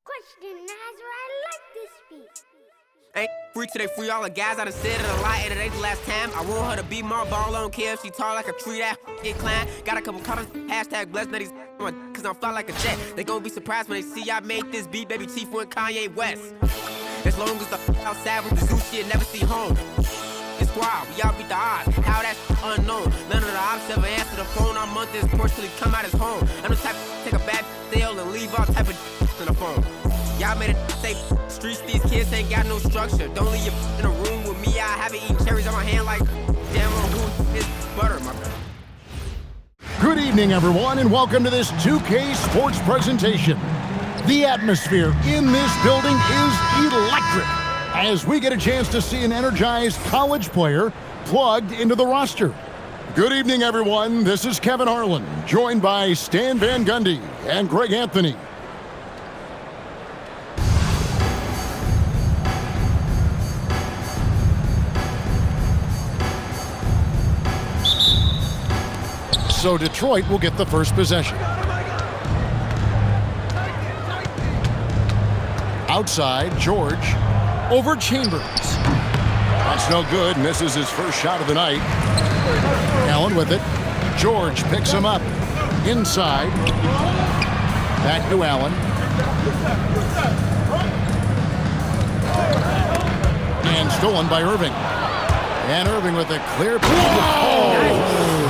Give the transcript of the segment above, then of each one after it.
Question, Nazar, I like this beat. Ain't free till they free all the guys I done said it a lot, and it ain't the last time. I want her to be my ball, I don't care if she tall like a tree, that get climb. Got a couple colors, hashtag blessed, now these cause I'm fly like a jet. They gon' be surprised when they see I made this beat, baby Chifu and Kanye West. As long as the outside with the zoo shit, never see home. It's wild, we all beat the odds, how that's unknown. None of the ops ever answer the phone, our month is poor till he come out his home. I'm the type to take a bad sale and leave all type of in the phone. Y'all made it safe streets, these kids ain't got no structure. Don't leave your in a room with me, I haven't eaten cherries on my hand like damn on who is butter, my brother. Good evening, everyone, and welcome to this 2K Sports presentation. The atmosphere in this building is electric as we get a chance to see an energized college player plugged into the roster. Good evening, everyone. This is Kevin Harlan, joined by Stan Van Gundy and Greg Anthony. So Detroit will get the first possession. Outside, George over Chambers. That's no good, misses his first shot of the night. Allen with it. George picks him up. Inside. Back to Allen. And stolen by Irving. And Irving with a clear pass.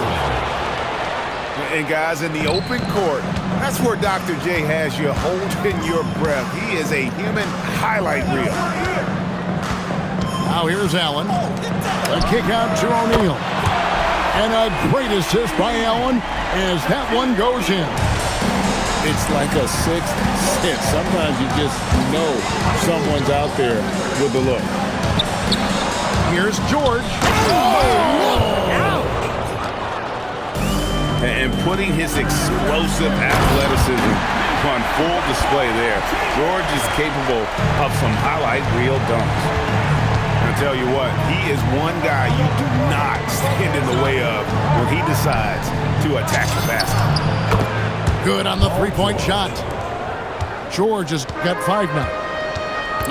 And guys, in the open court, that's where Dr. J has you holding your breath. He is a human highlight reel. Now here's Allen. A kick out to O'Neal. And a great assist by Allen as that one goes in. It's like a sixth sense. Sometimes you just know someone's out there with the look. Here's George. And putting his explosive athleticism on full display there. George is capable of some highlight reel dunks. I'll tell you what, he is one guy you do not stand in the way of when he decides to attack the basket. Good on the three-point shot. George has got 5 now.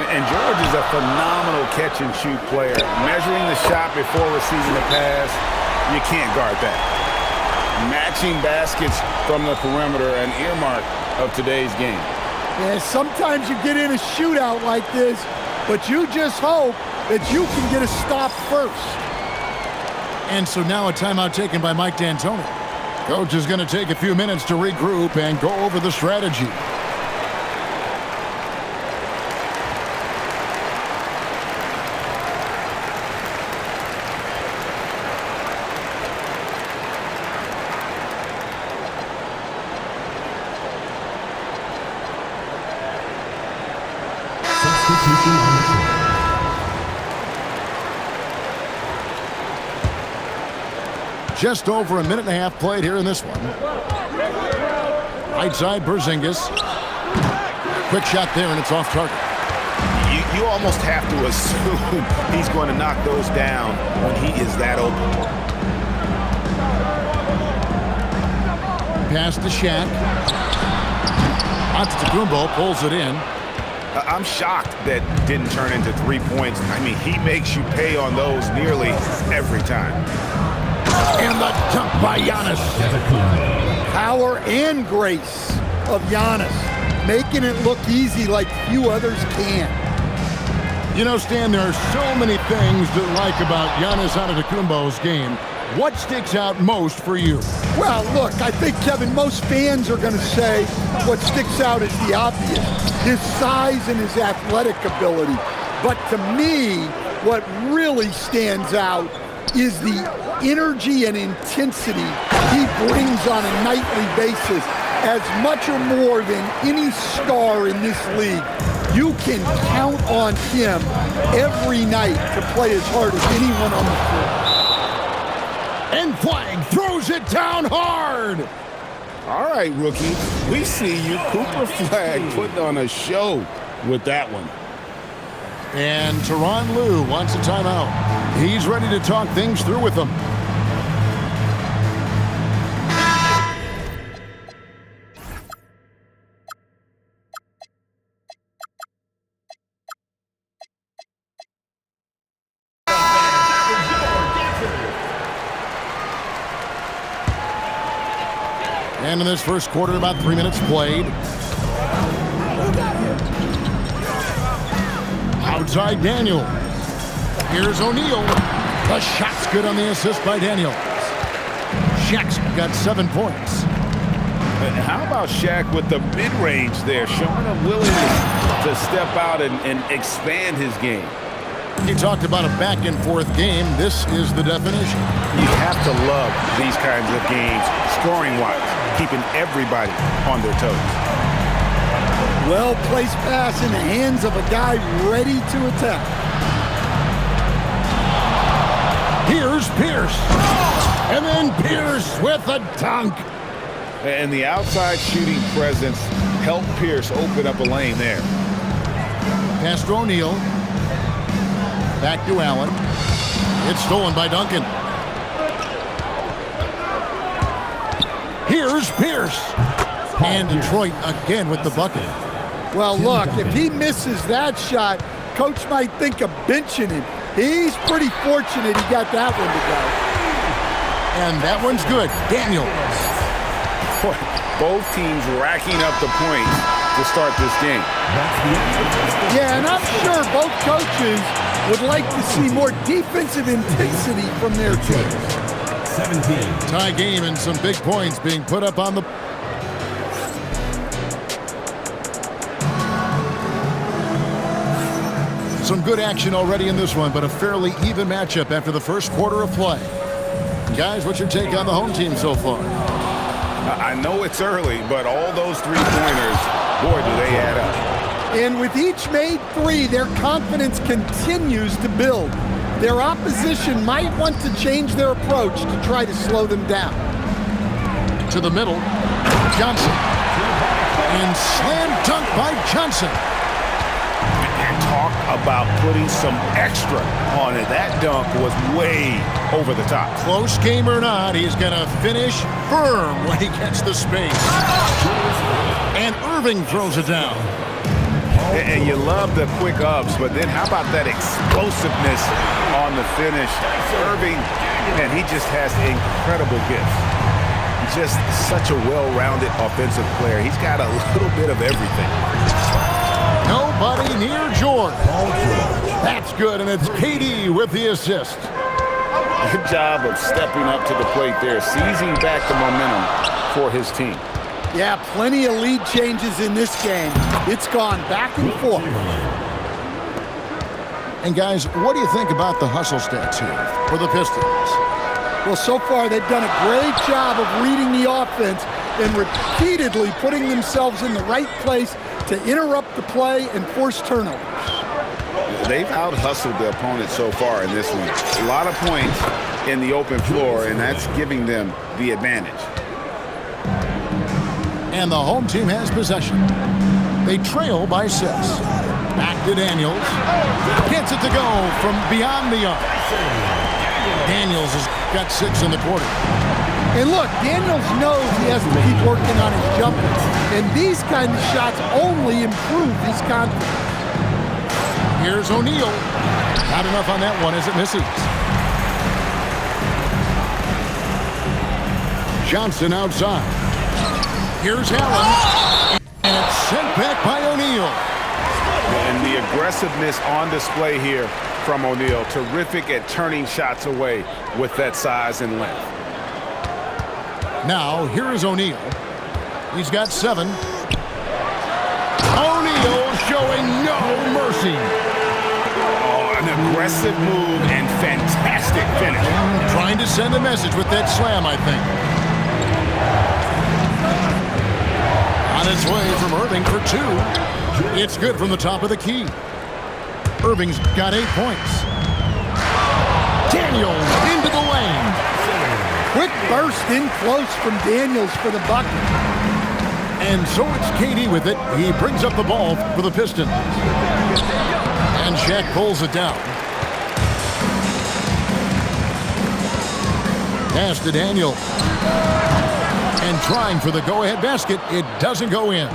And George is a phenomenal catch-and-shoot player. Measuring the shot before receiving the pass, you can't guard that. Matching baskets from the perimeter, an earmark of today's game. Yeah, sometimes you get in a shootout like this, but you just hope that you can get a stop first. And so now a timeout taken by Mike D'Antoni. Coach is going to take a few minutes to regroup and go over the strategy. Just over a minute and a half played here in this one. Right side, Porzingis. Quick shot there, and it's off target. You almost have to assume he's going to knock those down when he is that open. Pass to Shaq. Antetokounmpo pulls it in. I'm shocked that didn't turn into 3 points. I mean, he makes you pay on those nearly every time. And the dunk by Giannis. Power and grace of Giannis, making it look easy like few others can. You know, Stan, there are so many things to like about Giannis Antetokounmpo's game. What sticks out most for you? Well, look, I think, Kevin, most fans are going to say what sticks out is the obvious, his size and his athletic ability. But to me, what really stands out is the energy and intensity he brings on a nightly basis, as much or more than any star in this league. You can count on him every night to play as hard as anyone on the floor. And Flag throws it down hard. All right, rookie, we see you. Cooper Flag putting on a show with that one. And Tyronn Lue wants a timeout. He's ready to talk things through with them. And in this first quarter, about 3 minutes played. Outside Daniel. Here's O'Neal. The shot's good on the assist by Daniel. Shaq's got 7 points. How about Shaq with the mid-range there, showing a willingness to step out and expand his game. You talked about a back-and-forth game. This is the definition. You have to love these kinds of games, scoring-wise, keeping everybody on their toes. Well-placed pass in the hands of a guy ready to attack. Here's Pierce. And then Pierce with a dunk. And the outside shooting presence helped Pierce open up a lane there. Pass to O'Neal. Back to Allen. It's stolen by Duncan. Here's Pierce. And Detroit again with the bucket. Well, look, if he misses that shot, coach might think of benching him. He's pretty fortunate he got that one to go. And that one's good. Daniel. Both teams racking up the points to start this game. Yeah, and I'm sure both coaches would like to see more defensive intensity from their teams. 17. Tie game and some big points being put up on the... Some good action already in this one, but a fairly even matchup after the first quarter of play. Guys, what's your take on the home team so far? I know it's early, but all those three-pointers, boy, do they add up. And with each made three, their confidence continues to build. Their opposition might want to change their approach to try to slow them down. To the middle, Johnson. And slam dunk by Johnson. And talk about putting some extra on it. That dunk was way over the top. Close game or not, he's going to finish firm when he gets the space. And Irving throws it down. And you love the quick ups, but then how about that explosiveness on the finish? Irving, man, he just has incredible gifts. Just such a well-rounded offensive player. He's got a little bit of everything. Nobody near Jordan. That's good, and it's KD with the assist. Good job of stepping up to the plate there, seizing back the momentum for his team. Yeah, plenty of lead changes in this game. It's gone back and forth. And guys, what do you think about the hustle stats here for the Pistons? Well, so far they've done a great job of reading the offense and repeatedly putting themselves in the right place to interrupt the play and force turnovers. They've out-hustled the opponent so far in this one. A lot of points in the open floor, and that's giving them the advantage. And the home team has possession. They trail by 6. Back to Daniels. Gets it to go from beyond the arc. Daniels has got 6 in the quarter. And look, Daniels knows he has to keep working on his jumper. And these kind of shots only improve his confidence. Here's O'Neal. Not enough on that one as it misses. Johnson outside. Here's Allen. And it's sent back by O'Neal. And the aggressiveness on display here from O'Neal. Terrific at turning shots away with that size and length. Now, here is O'Neal. He's got 7. O'Neal showing no mercy. Oh, an aggressive move and fantastic finish. Trying to send a message with that slam, I think. On its way from Irving for 2. It's good from the top of the key. Irving's got 8 points. Daniels into the lane. Quick burst in close from Daniels for the bucket. And so it's KD with it. He brings up the ball for the Pistons. And Shaq pulls it down. Pass to Daniel. And trying for the go-ahead basket. It doesn't go in.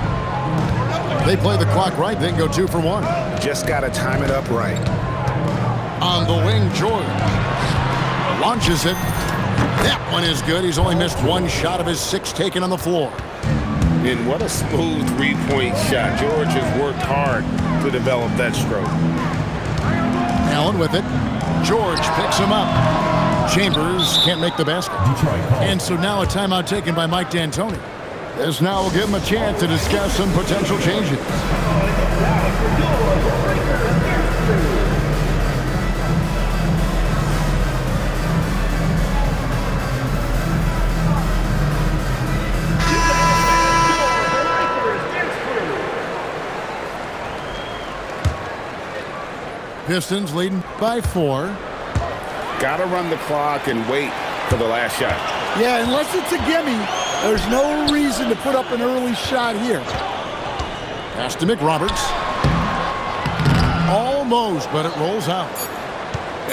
They play the clock right. They can go 2 for 1. Just got to time it up right. On the wing, George launches it. That one is good. He's only missed one shot of his 6 taken on the floor. And what a smooth three-point shot. George has worked hard to develop that stroke. Allen with it. George picks him up. Chambers can't make the basket. And so now a timeout taken by Mike D'Antoni. This now will give him a chance to discuss some potential changes. Pistons leading by 4. Got to run the clock and wait for the last shot. Yeah, unless it's a gimme, there's no reason to put up an early shot here. Pass to McRoberts. Almost, but it rolls out.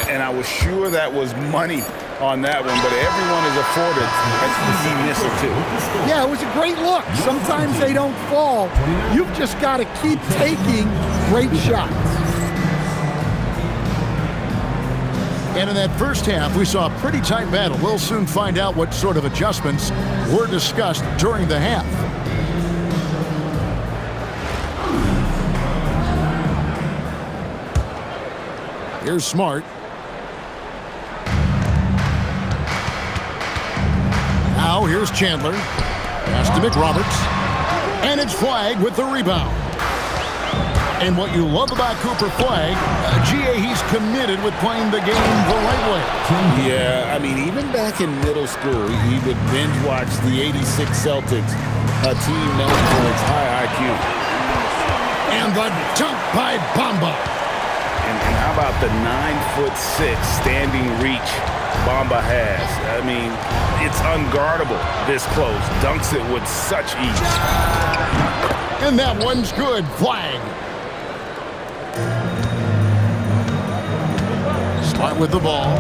And I was sure that was money on that one, but everyone is afforded to see miss or two. Yeah, it was a great look. Sometimes they don't fall. You've just got to keep taking great shots. And in that first half, we saw a pretty tight battle. We'll soon find out what sort of adjustments were discussed during the half. Here's Smart. Now here's Chandler. Pass to McRoberts. And it's Flagg with the rebound. And what you love about Cooper Flagg, GA, he's committed with playing the game the right way. Yeah, I mean, even back in middle school, he would binge watch the '86 Celtics, a team known for its high IQ. And the dunk by Bamba. And how about the 9'6" standing reach Bamba has? I mean, it's unguardable this close. Dunks it with such ease. And that one's good. Flagg. Smart with the ball.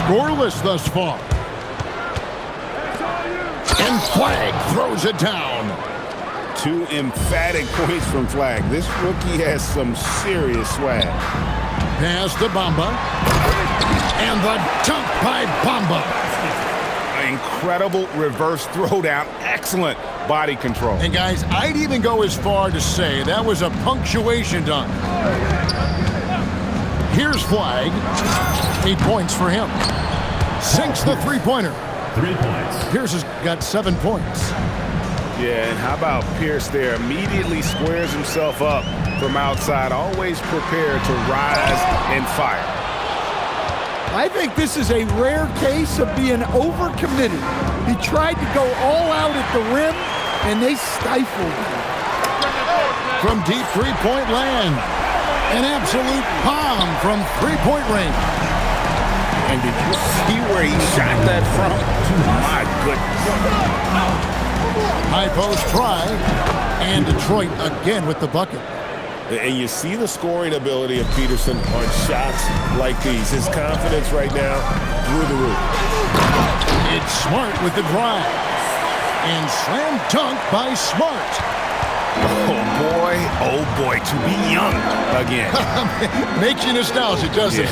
Scoreless thus far. And Flagg throws it down. 2 emphatic points from Flagg. This rookie has some serious swag. Pass to Bamba. And the dunk by Bamba. Incredible reverse throwdown. Excellent body control. And guys, I'd even go as far to say that was a punctuation dunk. Here's Flagg. 8 points for him. Sinks the three-pointer. 3 points. Pierce has got 7 points. Yeah, and how about Pierce there? Immediately squares himself up from outside, always prepared to rise and fire. I think this is a rare case of being overcommitted. He tried to go all out at the rim, and they stifled him. From deep three-point land. An absolute bomb from three-point range. And did you see where he shot that from? My goodness. High post try. And Detroit again with the bucket. And you see the scoring ability of Peterson on shots like these. His confidence right now through the roof. It's Smart with the drive. And slam dunk by Smart. Oh boy, to be young again. Makes you nostalgic, doesn't it?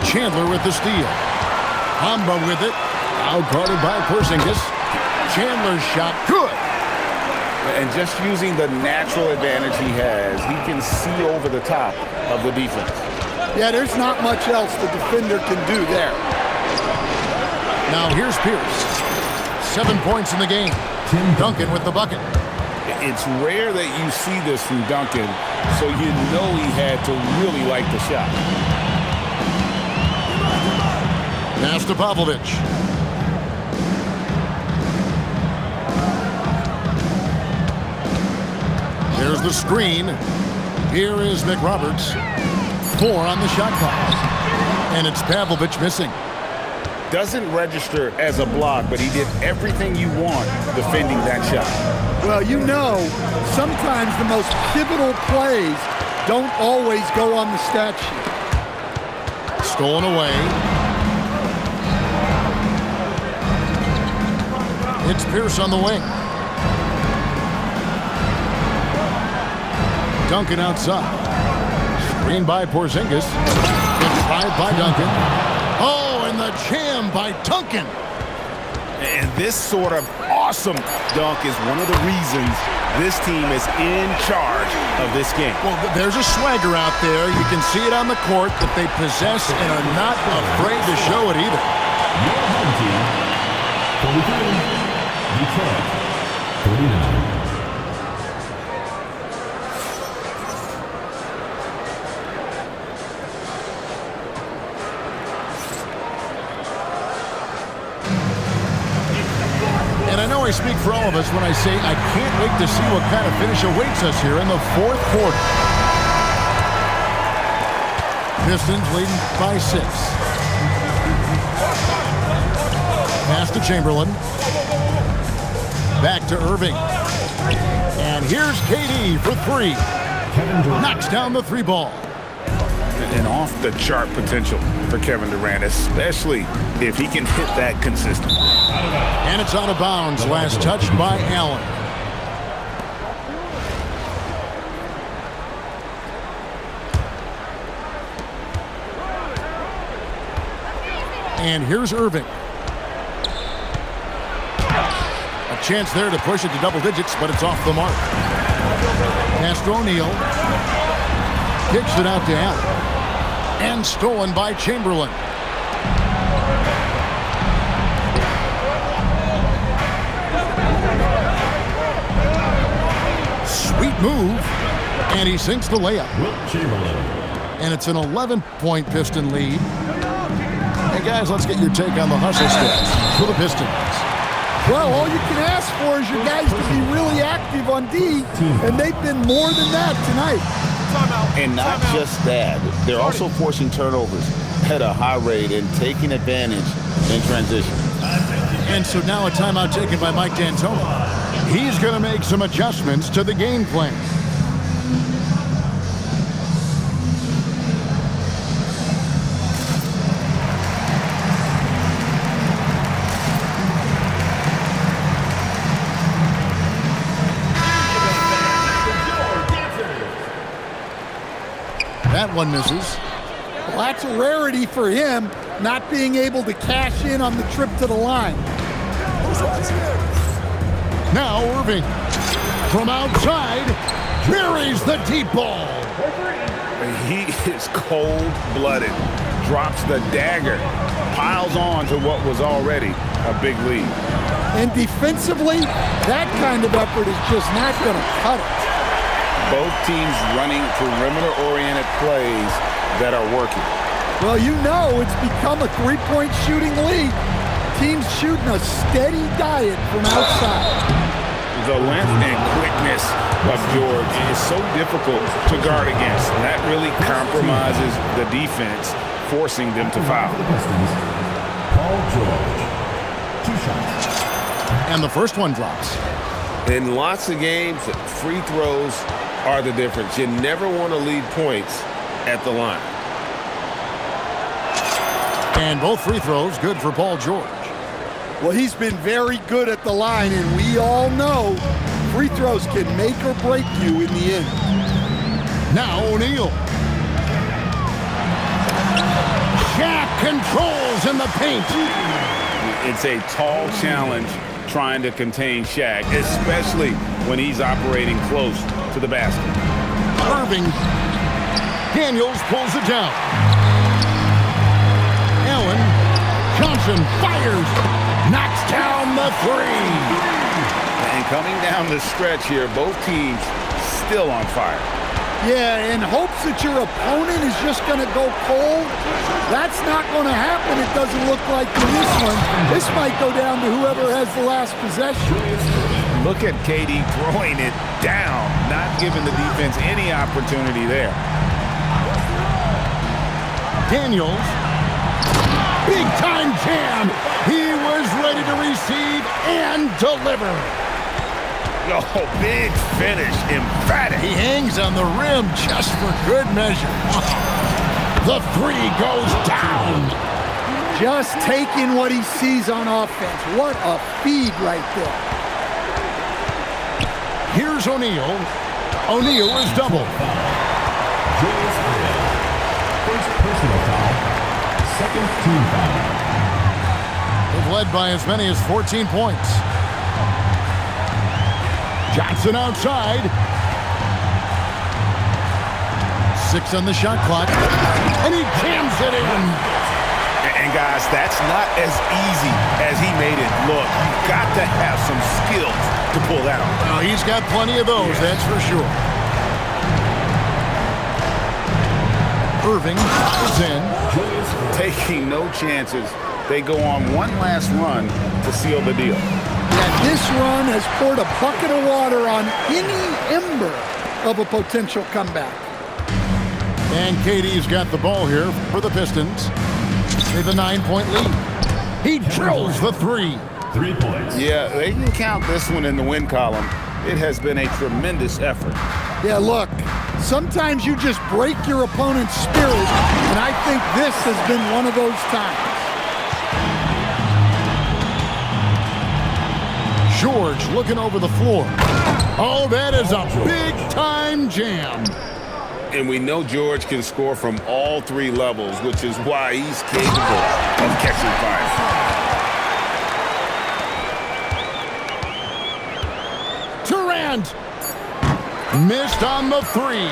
Chandler with the steal. Bamba with it. Outguarded by Porzingis. Chandler's shot good. And just using the natural advantage he has, he can see over the top of the defense. Yeah, there's not much else the defender can do there. Now here's Pierce. 7 points in the game. Duncan with the bucket. It's rare that you see this from Duncan, so you know he had to really like the shot. Pass to Popovich. There's the screen. Here is McRoberts. 4 on the shot clock. And it's Pavlovich missing. Doesn't register as a block, but he did everything you want defending that shot. Well, you know, sometimes the most pivotal plays don't always go on the stat sheet. Stolen away. It's Pierce on the wing. Duncan outside. Screen by Porzingis. Good drive by Duncan. jam by Duncan. And this sort of awesome dunk is one of the reasons this team is in charge of this game. Well, there's a swagger out there. You can see it on the court that they possess and are not afraid to show it either. Your home team, 43, Detroit, 39. And I know I speak for all of us when I say I can't wait to see what kind of finish awaits us here in the fourth quarter. Pistons leading by 6. Pass to Chamberlain. Back to Irving. And here's KD for 3. Knocks down the 3 ball. And off-the-chart potential for Kevin Durant, especially if he can hit that consistently. And it's out of bounds. Last touch by Allen. And here's Irving. A chance there to push it to double digits, but it's off the mark. Pass to O'Neal. Kicks it out to Allen. And stolen by Chamberlain. Sweet move. And he sinks the layup. Wilt Chamberlain. And it's an 11-point Piston lead. Hey, guys, let's get your take on the hustle stats for the Pistons. Well, all you can ask for is your guys to be really active on D, and they've been more than that tonight. And not just that, they're also forcing turnovers at a high rate and taking advantage in transition. And so now a timeout taken by Mike D'Antoni. He's going to make some adjustments to the game plan. That one misses. Well, that's a rarity for him, not being able to cash in on the trip to the line. Now Irving from outside buries the deep ball. He is cold-blooded, drops the dagger, piles on to what was already a big lead. And defensively, that kind of effort is just not going to cut it. Both teams running perimeter-oriented plays that are working. Well, you know it's become a three-point shooting league. Teams shooting a steady diet from outside. The length and quickness of George is so difficult to guard against. And that really compromises the defense, forcing them to foul. Paul George, 2 shots. And the first one drops. In lots of games, free throws are the difference. You never want to lead points at the line. And both free throws good for Paul George. Well, he's been very good at the line, and we all know free throws can make or break you in the end. Now O'Neal. Shaq controls in the paint. It's a tall challenge trying to contain Shaq, especially when he's operating close to the basket. Irving. Daniels pulls it down. Allen. Johnson fires. Knocks down the 3. And coming down the stretch here, both teams still on fire. Yeah, in hopes that your opponent is just going to go cold. That's not going to happen, it doesn't look like in this one. This might go down to whoever has the last possession. Look at KD throwing it down, not giving the defense any opportunity there. Daniels. Big time jam. He was ready to receive and deliver. Oh, big finish, emphatic. He hangs on the rim just for good measure. The 3 goes down. Just taking what he sees on offense. What a feed right there. Here's O'Neal. O'Neal is doubled. Julius Randle. First personal foul. Second team foul. led by as many as 14 points. Johnson outside. 6 on the shot clock. And he jams it in. And guys, that's not as easy as he made it look. You've got to have some skills to pull that off. Oh, he's got plenty of those, that's for sure. Irving is in. Taking no chances. They go on one last run to seal the deal. Yeah, this run has poured a bucket of water on any ember of a potential comeback. And KD's got the ball here for the Pistons. With a 9-point lead. He drills the 3. 3 points. Yeah, they can count this one in the win column. It has been a tremendous effort. Yeah, look, sometimes you just break your opponent's spirit, and I think this has been one of those times. George looking over the floor. Oh, that is a big-time jam. And we know George can score from all 3 levels, which is why he's capable of catching fire. Durant missed on the 3.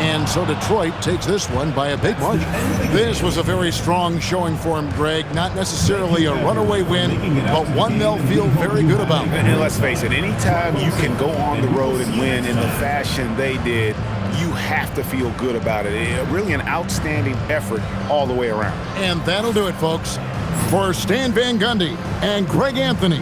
And so Detroit takes this one by a big margin. This was a very strong showing for him, Greg. Not necessarily a runaway win, but one they'll feel very good about. And let's face it, anytime you can go on the road and win in the fashion they did, you have to feel good about it. Really an outstanding effort all the way around. And that'll do it, folks. For Stan Van Gundy and Greg Anthony,